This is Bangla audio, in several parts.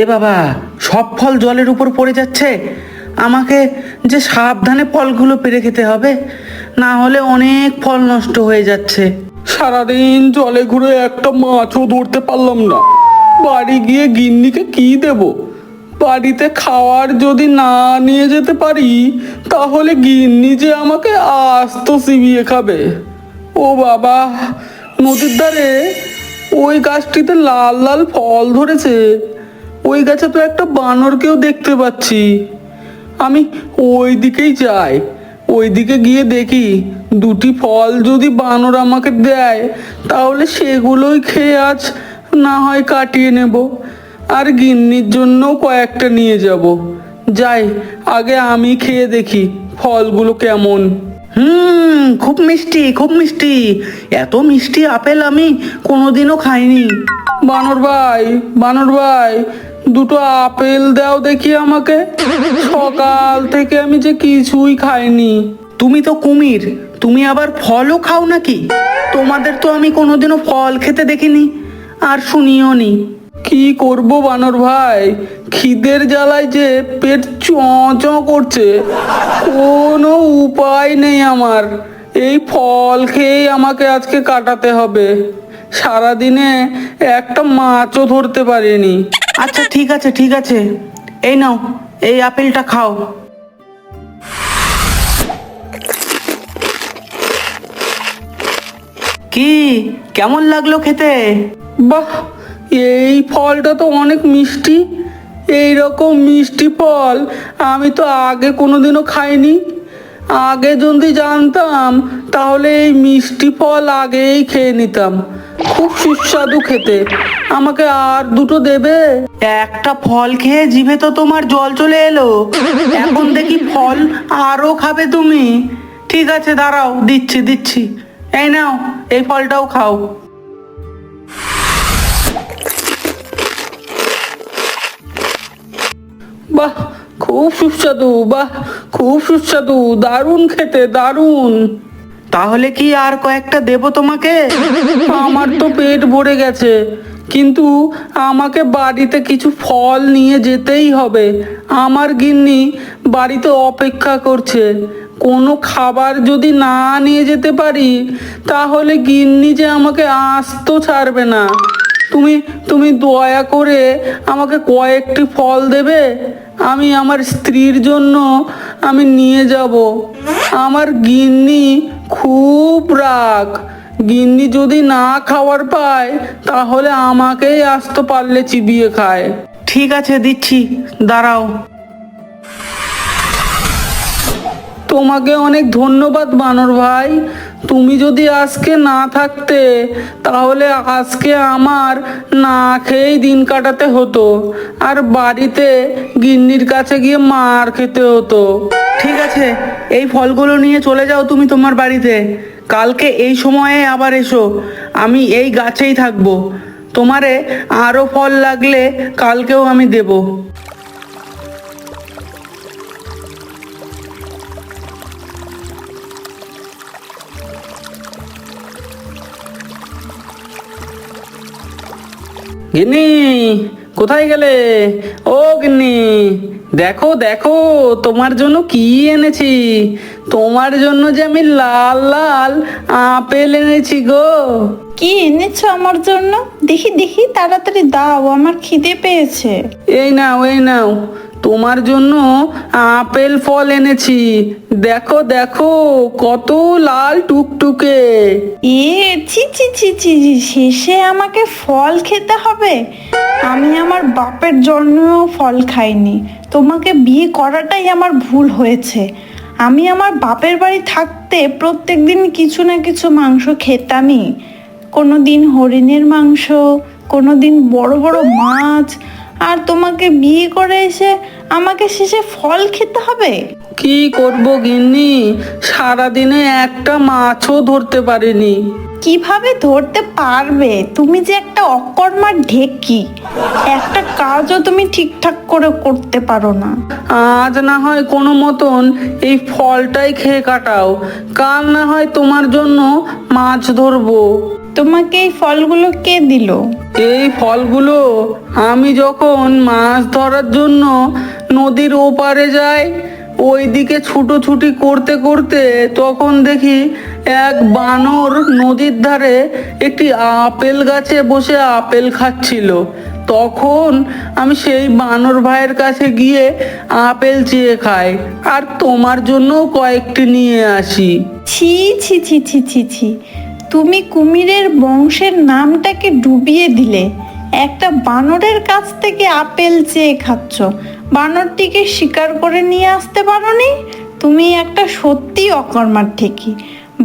এ বাবা, সব ফল জলের উপর পড়ে যাচ্ছে। আমাকে যে সাবধানে ফলগুলো পেড়ে খেতে হবে, না হলে অনেক ফল নষ্ট হয়ে যাচ্ছে। সারাদিন জলে ঘুরে একটা মাছও ধরতে পারলাম না। বাড়ি গিয়ে গিন্নিকে কি দেব? বাড়িতে খাওয়ার যদি না নিয়ে যেতে পারি, তাহলে গিন্নি যে আমাকে আস্ত চিবিয়ে খাবে। ও বাবা, নদীর ধারে ওই গাছটিতে লাল লাল ফল ধরেছে। ওই গাছে তো একটা বানরকেও দেখতে পাচ্ছি। আমি ওই দিকেই যাই, ওই দিকে গিয়ে দেখি দুটি ফল যদি বানর আমাকে দেয়, তাহলে সেগুলোই খেয়ে আজ না হয় কাটিয়ে নেব, আর গিন্নির জন্য কয়েকটা নিয়ে যাব। যাই, আগে আমি খেয়ে দেখি ফলগুলো কেমন। খুব মিষ্টি, খুব মিষ্টি। এত মিষ্টি আপেল আমি কোনোদিনও খাইনি। বানর ভাই, বানর ভাই, দুটো আপেল দাও দেখি আমাকে। সকাল থেকে আমি যে কিছুই খাইনি। তুমি তো কুমির, তুমি আবার ফলও খাও নাকি? তোমাদের তো আমি কোনোদিনও ফল খেতে দেখিনি, আর শুনিও নি। কি করব বানর ভাই, খিদের জ্বালায় যে পেট চ করছে। কোনো উপায় নেই আমার, এই ফল খেয়েই আমাকে আজকে কাটাতে হবে। সারাদিনে একটা মাছও ধরতে পারিনি। আচ্ছা ঠিক আছে, ঠিক আছে, এই নাও, এই আপেলটা খাও। কি কেমন লাগলো খেতে? বাহ, এই ফলটা তো অনেক মিষ্টি। এই রকম মিষ্টি ফল আমি তো আগে কোনোদিনও খাইনি। আগে যদি জানতাম, তাহলে এই মিষ্টি ফল আগেই খেয়ে নিতাম। খুব সুস্বাদু খেতে। আমাকে আর দুটো দেবে? একটা ফল খেয়ে জিভে তো তোমার জল চলে এলো, এখন দেখি ফল আরো খাবে তুমি। ঠিক আছে, দাঁড়াও, দিচ্ছি দিচ্ছি। এই নাও, এই ফলটাও খাও। বাহ, খুব সুস্বাদু, বাহ, খুব সুস্বাদু, দারুণ খেতে, দারুণ। তাহলে কি আর কয়েকটা দেবো তোমাকে? আমার তো পেট ভরে গেছে, কিন্তু আমাকে বাড়িতে কিছু ফল নিয়ে যেতেই হবে। আমার গিন্নি বাড়িতে অপেক্ষা করছে। কোনো খাবার যদি না নিয়ে যেতে পারি, তাহলে গিন্নি যে আমাকে আস্ত ছাড়বে না। তুমি তুমি দয়া করে আমাকে কয়েকটি ফল দেবে? আমি আমার স্ত্রীর জন্য আমি নিয়ে যাব। আমার গিন্নি খুব রাগ। গিন্নি যদি না খাবার পায়, তাহলে আমাকেই আস্ত পারলে চিবিয়ে খায়। ঠিক আছে, দিচ্ছি, দাঁড়াও। তোমাকে অনেক ধন্যবাদ বানর ভাই। তুমি যদি আজকে না থাকতে, তাহলে আজকে আমার না খেয়েই দিন কাটাতে হতো, আর বাড়িতে গিন্নির কাছে গিয়ে মার খেতে হতো। ঠিক আছে, এই ফলগুলো নিয়ে চলে যাও তুমি তোমার বাড়িতে। কালকে এই সময়ে আবার এসো, আমি এই গাছেই থাকবো। তোমারে আরো ফল লাগলে কালকেও আমি দেবো। গিন্নি, কোথায় গেলে? ও গিন্নি, দেখো দেখো, তোমার জন্য কি এনেছি। তোমার জন্য যে আমি লাল লাল আপেল এনেছি গো। কি এনেছো আমার জন্য? দেখি দেখি, তাড়াতাড়ি দাও, আমার খিদে পেয়েছে। এই নাও, এই নাও, তোমার জন্য আপেল ফল এনেছি। দেখো দেখো, কত লাল টুকটুকে। ছি ছি ছি ছি ছি, শেষে আমাকে ফল খেতে হবে? আমি আমার বাপের জন্মেও ফল খাইনি। তোমাকে বিয়ে করাটাই আমার ভুল হয়েছে। আমি আমার বাপের বাড়ি থাকতে প্রত্যেকদিন কিছু না কিছু মাংস খেতামই। কোনো দিন হরিণের মাংস, কোনো দিন বড় বড় মাছ, আর তোমাকে বিয়ে করে এসে আমাকে শেষে ফল খেতে হবে? কি করব গিন্নি, সারাদিনে একটা মাছও ধরতে পারিনি। কিভাবে ধরতে পারবে? তুমি যে একটা অকর্মার ঢেকি, একটা কাজও তুমি ঠিকঠাক করে করতে পারো না। আজ না হয় কোনো মতন এই ফলটাই খেয়ে কাটাও, কাল না হয় তোমার জন্য মাছ ধরবো। তোমাকে এই ফলগুলো কে দিল? এই ফলগুলো আমি যখন মাছ ধরার জন্য নদীর ওপারে যাই, ওইদিকে ছুটোছুটি করতে করতে তখন দেখি এক বানর নদীর ধারে একটি আপেল গাছে বসে আপেল খাচ্ছিল। তখন আমি সেই বানর ভাইয়ের কাছে গিয়ে আপেল চেয়ে খাই, আর তোমার জন্যও কয়েকটি নিয়ে আসি। ছি ছি ছি ছি ছি ছি, তুমি কুমিরের বংশের নামটাকে ডুবিয়ে দিলে। একটা বানরের কাছ থেকে আপেল চেয়ে খাচ্ছ, বানরটিকে শিকার করে নিয়ে আসতে পারোনি? তুমি একটা সত্যি অকর্মার ঠিকই।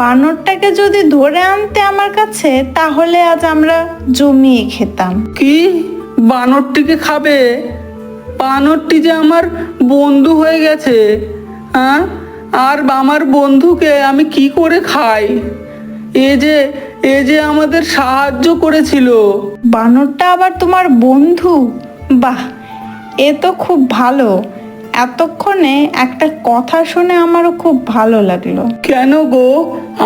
বানরটাকে যদি ধরে আনতে আমার কাছে, তাহলে আজ আমরা জমিয়ে খেতাম। কি, বানরটিকে খাবে? বানরটি যে আমার বন্ধু হয়ে গেছে। হ্যাঁ, আর আমার বন্ধুকে আমি কি করে খাই? এ যে আমাদের সাহায্য করেছিল। বানরটা আবার তোমার বন্ধু? বাহ, এ তো খুব ভালো। এতক্ষণে একটা কথা শুনে আমারও খুব ভালো লাগলো। কেন গো,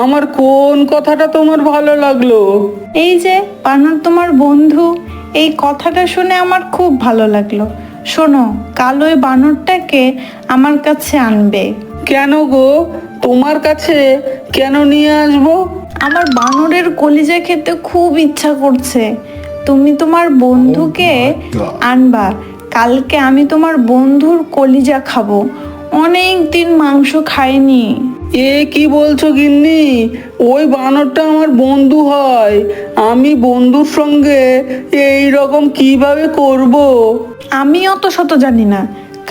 আমার কোন কথাটা তোমার ভালো লাগলো? এই যে বানর তোমার বন্ধু, এই কথাটা শুনে আমার খুব ভালো লাগলো। শোনো, কাল ওই বানরটাকে আমার কাছে আনবে। কেন গো, তোমার কাছে কেন নিয়ে আসবো? আমার বানরের কলিজা খেতে খুব ইচ্ছা করছে। তুমি তোমার বন্ধুকে আনবা। কালকে আমি তোমার বন্ধুর কলিজা খাবো। অনেক দিন মাংস খাইনি। এ কি বলছো গিন্নি? ওই বানরটা আমার বন্ধু হয়, আমি বন্ধুর সঙ্গে এই রকম কিভাবে করব? আমি অত শত জানি না।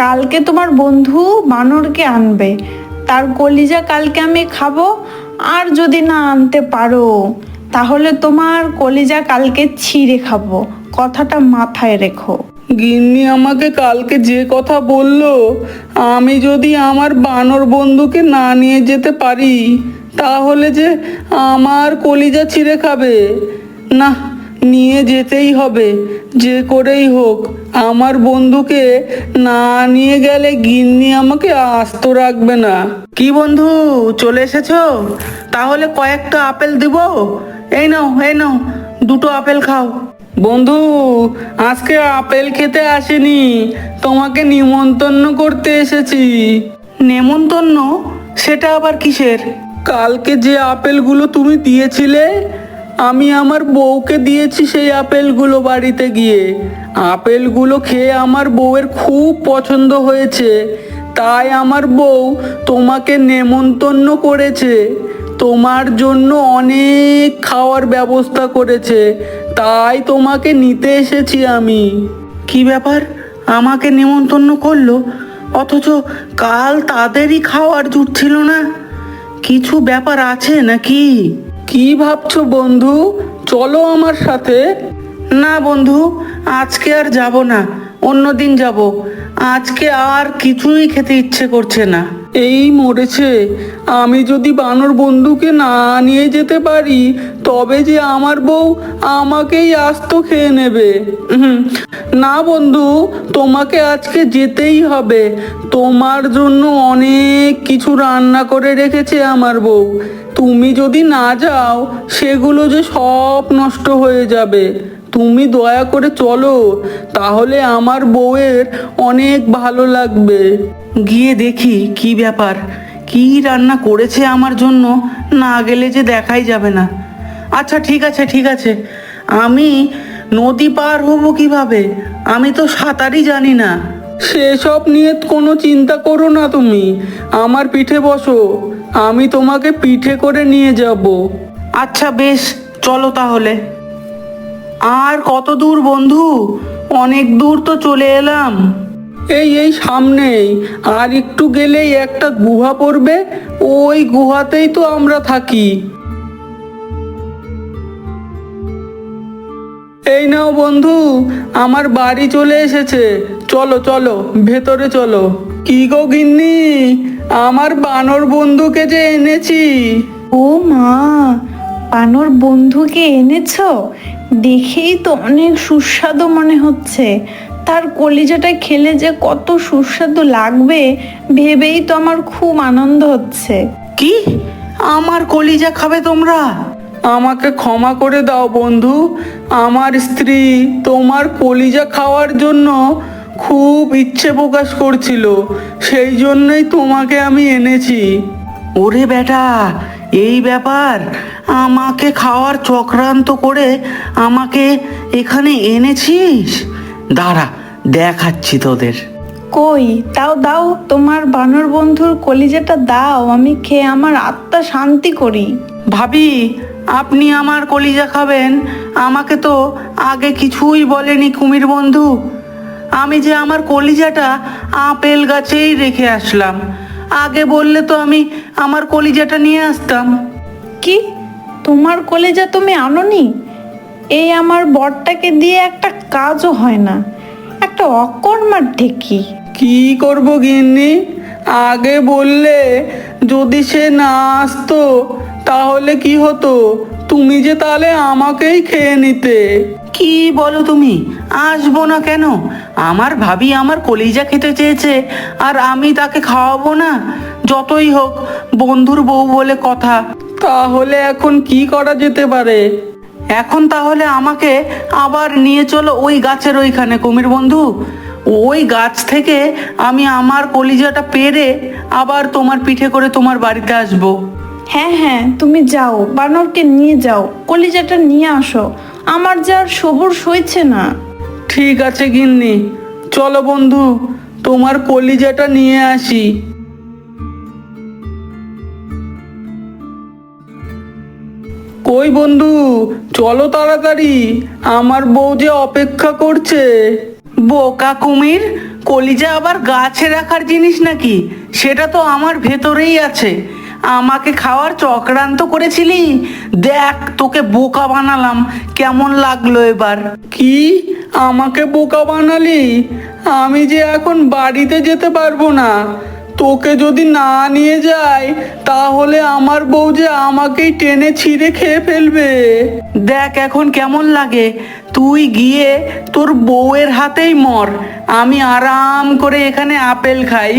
কালকে তোমার বন্ধু বানরকে আনবে, তার কলিজা কালকে আমি খাবো। আর যদি না আনতে পারো, তাহলে তোমার কলিজা কালকে ছিঁড়ে খাবো। কথাটা মাথায় রেখো। গিন্নি আমাকে কালকে যে কথা বললো, আমি যদি আমার বানর বন্ধুকে না নিয়ে যেতে পারি, তাহলে যে আমার কলিজা ছিঁড়ে খাবে। না, নিয়ে যেতেই হবে, যে করেই হোক। আমার বন্ধুকে না নিয়ে গেলে গিন্নি আমাকে আস্ত রাখবে না। কি বন্ধু, চলে এসেছো? তাহলে কয়েকটা আপেল দিব। এই নাও, এই নাও, দুটো আপেল খাও। বন্ধু, আজকে আপেল খেতে আসিনি, তোমাকে নিমন্ত্রণ করতে এসেছি। নেমন্তন্ন? সেটা আবার কিসের? কালকে যে আপেলগুলো তুমি দিয়েছিলে, আমি আমার বউকে দিয়েছি সেই আপেলগুলো বাড়িতে গিয়ে। আপেলগুলো খেয়ে আমার বউয়ের খুব পছন্দ হয়েছে, তাই আমার বউ তোমাকে নেমন্তন্ন করেছে। তোমার জন্য অনেক খাওয়ার ব্যবস্থা করেছে, তাই তোমাকে নিতে এসেছি আমি। কি ব্যাপার, আমাকে নেমন্তন্ন করলো, অথচ কাল তাদেরই খাওয়ার জুটছিল না? কিছু ব্যাপার আছে নাকি? কি ভাবছো বন্ধু? চলো আমার সাথে। না বন্ধু, আজকে আর যাব না, অন্যদিন যাব। আজকে আর কিছুই খেতে ইচ্ছে করছে না। এই মরেছে, আমি যদি বানর বন্ধুকে না নিয়ে যেতে পারি, তবে যে আমার বউ আমাকেই আস্ত খেয়ে নেবে। না বন্ধু, তোমাকে আজকে যেতেই হবে। তোমার জন্য অনেক কিছু রান্না করে রেখেছে আমার বউ। তুমি যদি না যাও, সেগুলো যে সব নষ্ট হয়ে যাবে। তুমি দয়া করে চলো, তাহলে আমার বউয়ের অনেক ভালো লাগবে। গিয়ে দেখি কি ব্যাপার, কি রান্না করেছে আমার জন্য। না গেলে যে দেখাই যাবে না। আচ্ছা ঠিক আছে, ঠিক আছে। আমি নদী পার হব কিভাবে? আমি তো সাঁতারই জানি না। সেসব নিয়ে কোনো চিন্তা করো না তুমি, আমার পিঠে বসো, আমি তোমাকে পিঠে করে নিয়ে যাব। আচ্ছা বেশ, চলো তাহলে। আর কত দূর বন্ধু? অনেক দূর তো চলে এলাম। এই সামনেই, আর একটু গেলেই একটা গুহা পড়বে, ওই গুহাতেই তো আমরা থাকি। এই নাও বন্ধু, আমার বাড়ি চলে এসেছে। চলো চলো, ভেতরে চলো। কি গো গিন্নি, আমার বানর বন্ধুকে যে এনেছি। ও মা, বানর বন্ধুকে এনেছো? দেখেই তো অনেক সুস্বাদু মনে হচ্ছে। তার কলিজাটা খেলে যে কত সুস্বাদু লাগবে, ভেবেই তো আমার খুব আনন্দ হচ্ছে। কি, আমার কলিজা খাবে তোমরা? আমাকে ক্ষমা করে দাও বন্ধু। আমার স্ত্রী তোমার কলিজা খাওয়ার জন্য খুব ইচ্ছে প্রকাশ করছিল, সেই জন্যই তোমাকে আমি এনেছি। ওরে বেটা, এই ব্যাপার! আমাকে খাওয়ার চক্রান্ত করে আমাকে এখানে এনেছিস? দাঁড়া, দেখাচ্ছি তোদের। কই, দাও দাও, তোমার বানর বন্ধুর কলিজাটা দাও, আমি খেয়ে আমার আত্মা শান্তি করি। ভাবি, আপনি আমার কলিজা খাবেন? আমাকে তো আগে কিছুই বলেনি কুমির বন্ধু। আমি যে আমার কলিজাটা আপেল গাছেই রেখে আসলাম। আগে বললে তো আমি আমার কলিজাটা নিয়ে আসতাম। কি, তোমার কলিজা তুমি আনোনি? এই আমার বরটাকে দিয়ে একটা কাজও হয় না, একটা অকর্মার ঢেকি। কি করব গিন্নি? আগে বললে যদি সে না আসতো তাহলে কি হতো? তুমি যে তাহলে আমাকেই খেয়ে নিতে। কি বলো তুমি? আসবো না কেন? আমার ভাবি আমার কলিজা খেতে চেয়েছে আর আমি তাকে খাওয়াবো না? যতই হোক বন্ধুর বউ বলে কথা। তাহলে এখন কি করা যেতে পারে? এখন তাহলে আমাকে আবার নিয়ে চলো ওই গাছের ওইখানে কুমির বন্ধু। ওই গাছ থেকে আমি আমার কলিজাটা পেড়ে আবার তোমার পিঠে করে তোমার বাড়িতে আসবো। হ্যাঁ হ্যাঁ, তুমি যাও, বানরকে নিয়ে যাও, কলিজাটা নিয়ে আসো। আমার যে আর সবুর সইছে না। ঠিক আছে গিন্নি, চলো বন্ধু, তোমার কলিজাটা নিয়ে আসি। কই বন্ধু, চলো তাড়াতাড়ি, আমার বউ যে অপেক্ষা করছে। বোকা কুমির, কলিজা আবার গাছে রাখার জিনিস নাকি? সেটা তো আমার ভেতরেই আছে। আমাকে খাওয়ার চক্রান্ত করেছিলি, দেখ তোকে বোকা বানালাম। কেমন লাগলো এবার? কি, আমাকে বোকা বানালি? আমি যে এখন বাড়িতে যেতে পারবো না। তোকে যদি না নিয়ে যাই তাহলে আমার বউ যে আমাকেই টেনে ছিঁড়ে খেয়ে ফেলবে। দেখ এখন কেমন লাগে। তুই গিয়ে তোর বউয়ের হাতেই মর, আমি আরাম করে এখানে আপেল খাই।